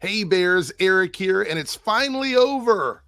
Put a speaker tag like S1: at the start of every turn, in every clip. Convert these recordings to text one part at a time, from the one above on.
S1: Hey Bears, Eric here, and it's finally over.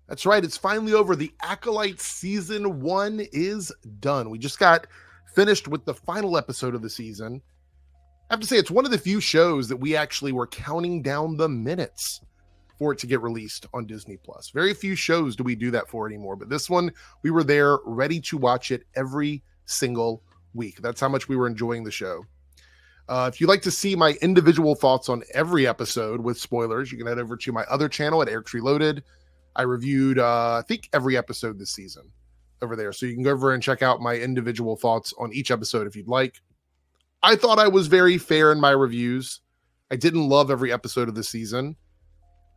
S1: That's right, it's finally over. The Acolyte Season 1 is done. We just got finished with the final episode of the season. I have to say, it's one of the few shows that we actually were counting down the minutes for it to get released on Disney+. Very few shows do we do that for anymore, but this one, we were there ready to watch it every single week. That's how much we were enjoying the show. If you'd like to see my individual thoughts on every episode with spoilers, you can head over to my other channel at Eric's Reloaded. I reviewed, I think, every episode this season over there. So you can go over and check out my individual thoughts on each episode if you'd like. I thought I was very fair in my reviews. I didn't love every episode of the season.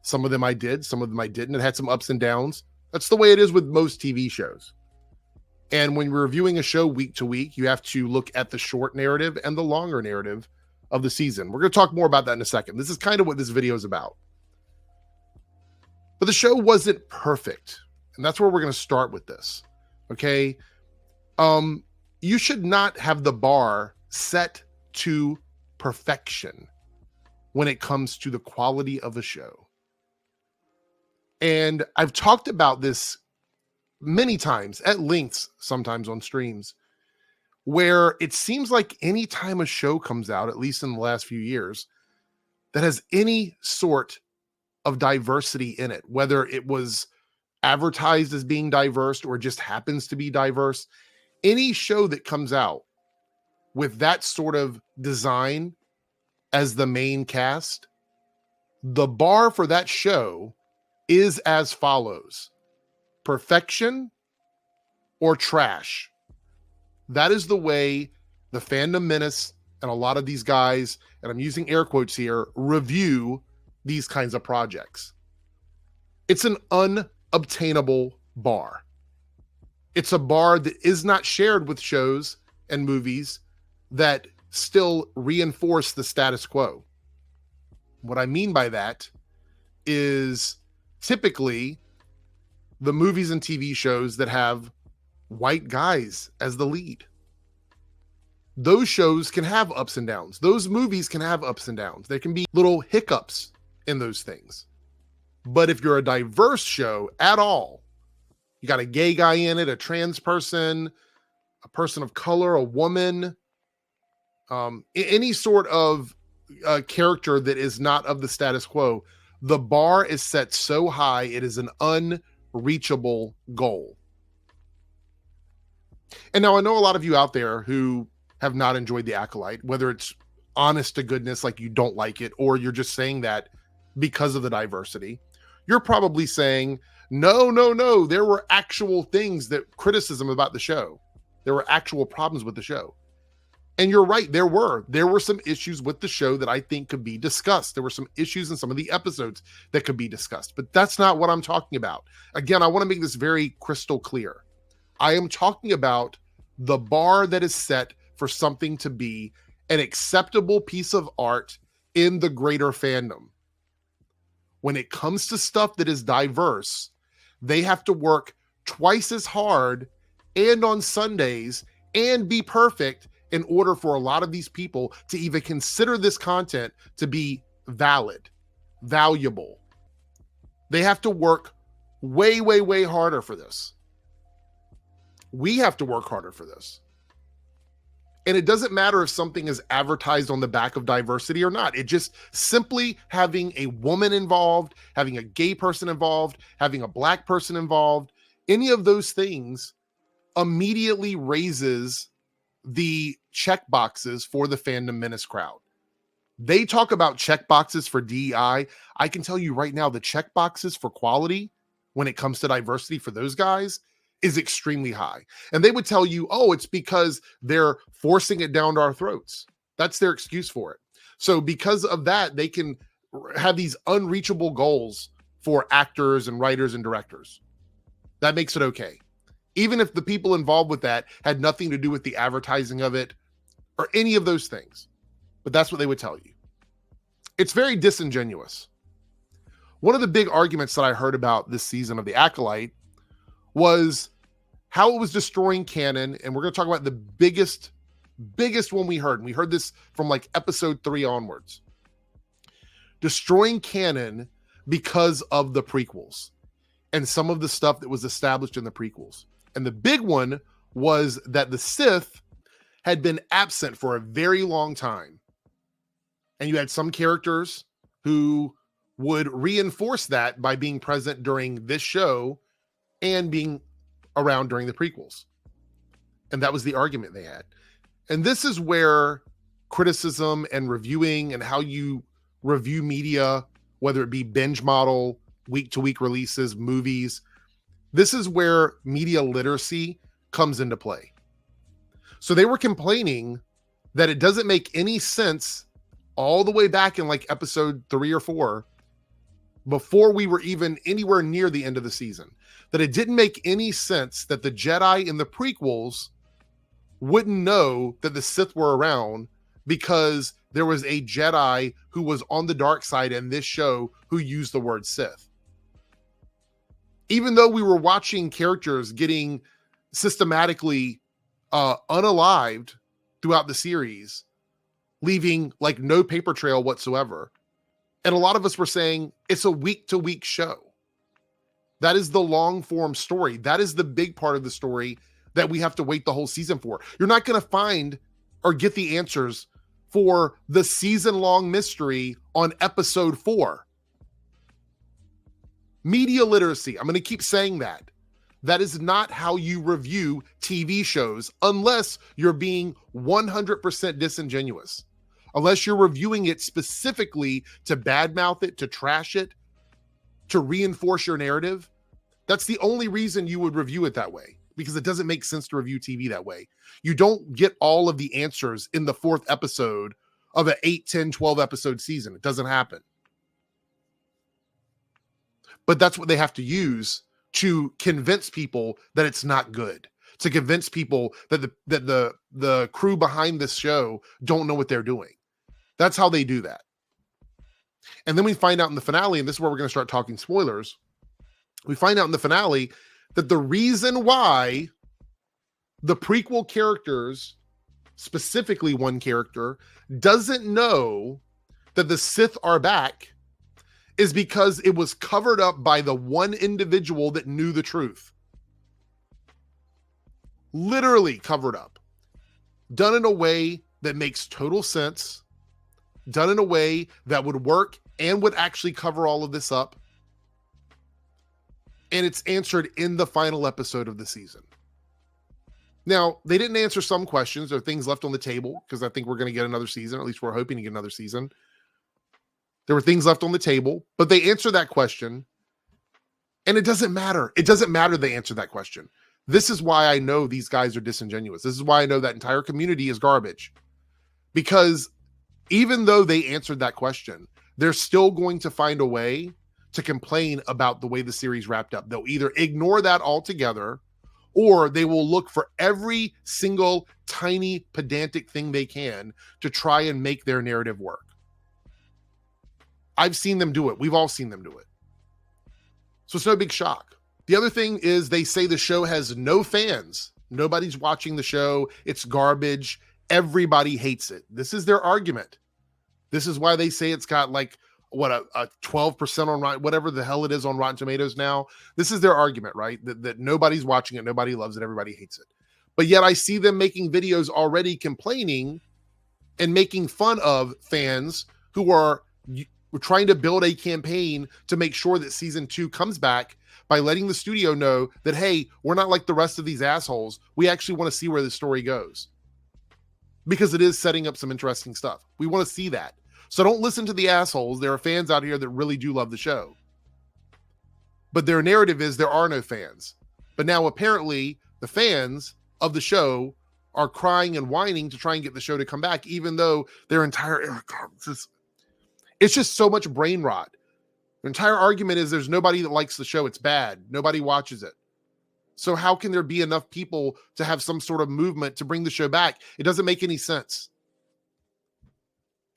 S1: Some of them I did, some of them I didn't. It had some ups and downs. That's the way it is with most TV shows. And when you're reviewing a show week to week, you have to look at the short narrative and the longer narrative of the season. We're going to talk more about that in a second. This is kind of what this video is about. But the show wasn't perfect. And that's where we're going to start with this. Okay. You should not have the bar set to perfection when it comes to the quality of a show. And I've talked about this many times at lengths, sometimes on streams, where it seems like any time a show comes out, at least in the last few years, that has any sort of diversity in it, whether it was advertised as being diverse or just happens to be diverse, any show that comes out with that sort of design as the main cast, the bar for that show is as follows: perfection or trash. That is the way the Fandom Menace and a lot of these guys, and I'm using air quotes here, review these kinds of projects. It's an unobtainable bar. It's a bar that is not shared with shows and movies that still reinforce the status quo. What I mean by that is typically the movies and TV shows that have white guys as the lead. Those shows can have ups and downs. Those movies can have ups and downs. There can be little hiccups in those things. But if you're a diverse show at all, you got a gay guy in it, a trans person, a person of color, a woman, any sort of character that is not of the status quo, the bar is set so high, it is an unreachable goal. And now I know a lot of you out there who have not enjoyed The Acolyte, whether it's honest to goodness, like you don't like it, or you're just saying that because of the diversity. You're probably saying, no, there were actual things that criticism about the show. There were actual problems with the show. And you're right, there were some issues with the show that I think could be discussed. There were some issues in some of the episodes that could be discussed, but that's not what I'm talking about. Again, I want to make this very crystal clear. I am talking about the bar that is set for something to be an acceptable piece of art in the greater fandom. When it comes to stuff that is diverse, they have to work twice as hard and on Sundays and be perfect in order for a lot of these people to even consider this content to be valid, valuable. They have to work way, way, way harder for this. We have to work harder for this. And it doesn't matter if something is advertised on the back of diversity or not. It just simply having a woman involved, having a gay person involved, having a black person involved, any of those things immediately raises the check boxes for the Fandom Menace crowd. They talk about check boxes for DEI. I can tell you right now, the check boxes for quality when it comes to diversity for those guys is extremely high. And they would tell you, oh, it's because they're forcing it down our throats. That's their excuse for it. So because of that, they can have these unreachable goals for actors and writers and directors. That makes it okay. Even if the people involved with that had nothing to do with the advertising of it or any of those things. But that's what they would tell you. It's very disingenuous. One of the big arguments that I heard about this season of The Acolyte was how it was destroying canon. And we're going to talk about the biggest one we heard. And we heard this from like episode 3 onwards. destroying canon because of the prequels and some of the stuff that was established in the prequels. And the big one was that the Sith had been absent for a very long time. And you had some characters who would reinforce that by being present during this show and being around during the prequels. And that was the argument they had. And this is where criticism and reviewing and how you review media, whether it be binge model, week-to-week releases, movies, this is where media literacy comes into play. So they were complaining that it doesn't make any sense all the way back in like episode 3 or 4, before we were even anywhere near the end of the season, that it didn't make any sense that the Jedi in the prequels wouldn't know that the Sith were around because there was a Jedi who was on the dark side in this show who used the word Sith. Even though we were watching characters getting systematically unalived throughout the series, leaving like no paper trail whatsoever. And a lot of us were saying it's a week-to-week show. That is the long form story. That is the big part of the story that we have to wait the whole season for. You're not going to find or get the answers for the season-long mystery on episode 4. Media literacy. I'm going to keep saying that. That is not how you review TV shows unless you're being 100% disingenuous. Unless you're reviewing it specifically to badmouth it, to trash it, to reinforce your narrative. That's the only reason you would review it that way, because it doesn't make sense to review TV that way. You don't get all of the answers in the 4th episode of an 8, 10, 12 episode season. It doesn't happen. But that's what they have to use to convince people that it's not good, to convince people that the crew behind this show don't know what they're doing. That's how they do that. And then we find out in the finale, and this is where we're going to start talking spoilers. We find out in the finale that the reason why the prequel characters, specifically one character, doesn't know that the Sith are back is because it was covered up by the one individual that knew the truth. Literally covered up. Done in a way that makes total sense. Done in a way that would work and would actually cover all of this up. And it's answered in the final episode of the season. Now, they didn't answer some questions. There are things left on the table because I think we're going to get another season. Or at least we're hoping to get another season. There were things left on the table, but they answer that question. And it doesn't matter. It doesn't matter they answer that question. This is why I know these guys are disingenuous. This is why I know that entire community is garbage. Because even though they answered that question, they're still going to find a way to complain about the way the series wrapped up. They'll either ignore that altogether, or they will look for every single tiny pedantic thing they can to try and make their narrative work. I've seen them do it. We've all seen them do it. So it's no big shock. The other thing is they say the show has no fans. Nobody's watching the show. It's garbage. Everybody hates it. This is their argument. This is why they say it's got like, what, a 12% on Rotten, whatever the hell it is on Rotten Tomatoes now. This is their argument, right? That nobody's watching it. Nobody loves it. Everybody hates it. But yet I see them making videos already complaining and making fun of fans who are trying to build a campaign to make sure that season 2 comes back by letting the studio know that, hey, we're not like the rest of these assholes. We actually want to see where the story goes. Because it is setting up some interesting stuff. We want to see that. So don't listen to the assholes. There are fans out here that really do love the show. But their narrative is there are no fans. But now apparently the fans of the show are crying and whining to try and get the show to come back, even though their entire... It's just so much brain rot. The entire argument is there's nobody that likes the show. It's bad. Nobody watches it. So how can there be enough people to have some sort of movement to bring the show back? It doesn't make any sense.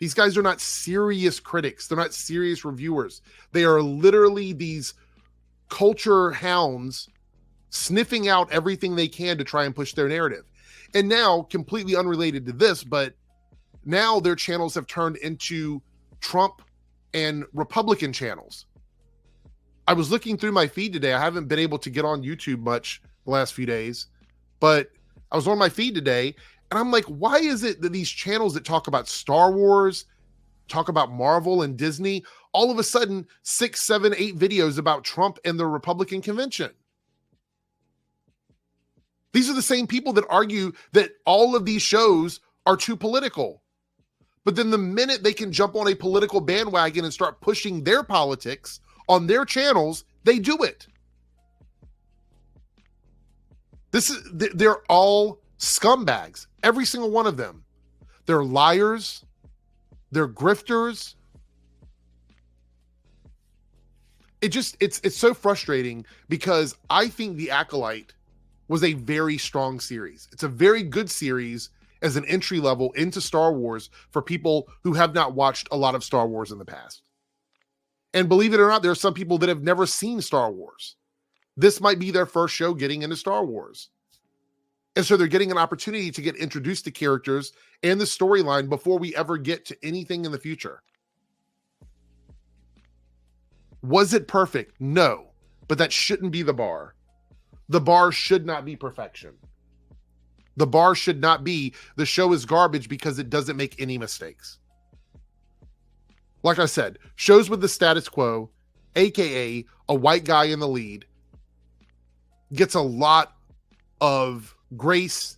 S1: These guys are not serious critics. They're not serious reviewers. They are literally these culture hounds sniffing out everything they can to try and push their narrative. And now, completely unrelated to this, but now their channels have turned into Trump and Republican channels. I was looking through my feed today. I haven't been able to get on YouTube much the last few days, but I was on my feed today and I'm like, why is it that these channels that talk about Star Wars, talk about Marvel and Disney, all of a sudden 6, 7, 8 videos about Trump and the Republican convention? These are the same people that argue that all of these shows are too political. But then the minute they can jump on a political bandwagon and start pushing their politics on their channels, they do it. They're all scumbags, every single one of them. They're liars, they're grifters. It's so frustrating because I think The Acolyte was a very strong series. It's a very good series as an entry level into Star Wars for people who have not watched a lot of Star Wars in the past. And believe it or not, there are some people that have never seen Star Wars. This might be their first show getting into Star Wars. And so they're getting an opportunity to get introduced to characters and the storyline before we ever get to anything in the future. Was it perfect? No, but that shouldn't be the bar. The bar should not be perfection. The bar should not be the show is garbage because it doesn't make any mistakes. Like I said, shows with the status quo, aka a white guy in the lead, gets a lot of grace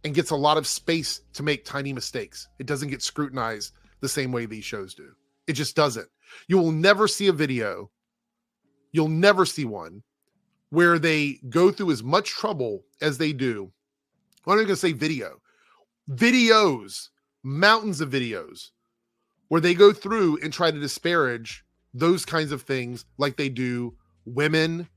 S1: and gets a lot of space to make tiny mistakes. It doesn't get scrutinized the same way these shows do. It just doesn't. You will never see a video, you'll never see one where they go through as much trouble as they do. I'm not going to say videos, mountains of videos, where they go through and try to disparage those kinds of things like they do women,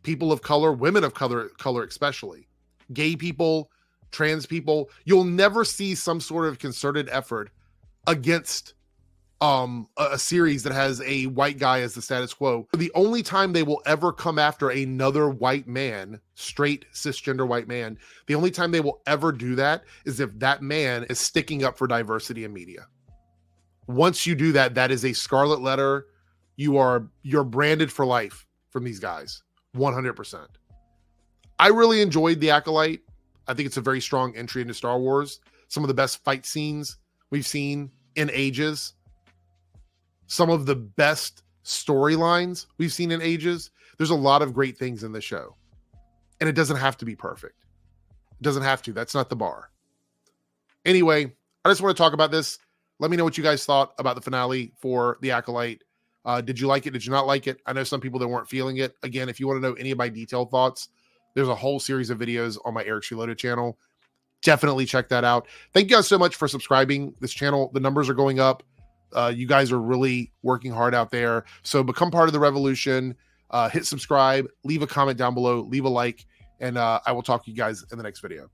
S1: people of color, women of color especially, gay people, trans people. You'll never see some sort of concerted effort against a series that has a white guy as the status quo. The only time they will ever come after another white man, straight cisgender white man, the only time they will ever do that is if that man is sticking up for diversity in media. Once you do that, that is a scarlet letter. You're branded for life from these guys, 100%. I really enjoyed The Acolyte. I think it's a very strong entry into Star Wars. Some of the best fight scenes we've seen in ages. Some of the best storylines we've seen in ages. There's a lot of great things in the show. And it doesn't have to be perfect. It doesn't have to. That's not the bar. Anyway, I just want to talk about this. Let me know what you guys thought about the finale for The Acolyte. Did you like it? Did you not like it? I know some people that weren't feeling it. Again, if you want to know any of my detailed thoughts, there's a whole series of videos on my Eric Shiloda channel. Definitely check that out. Thank you guys so much for subscribing this channel. The numbers are going up. You guys are really working hard out there. So become part of the revolution. Hit subscribe, leave a comment down below, leave a like, and I will talk to you guys in the next video.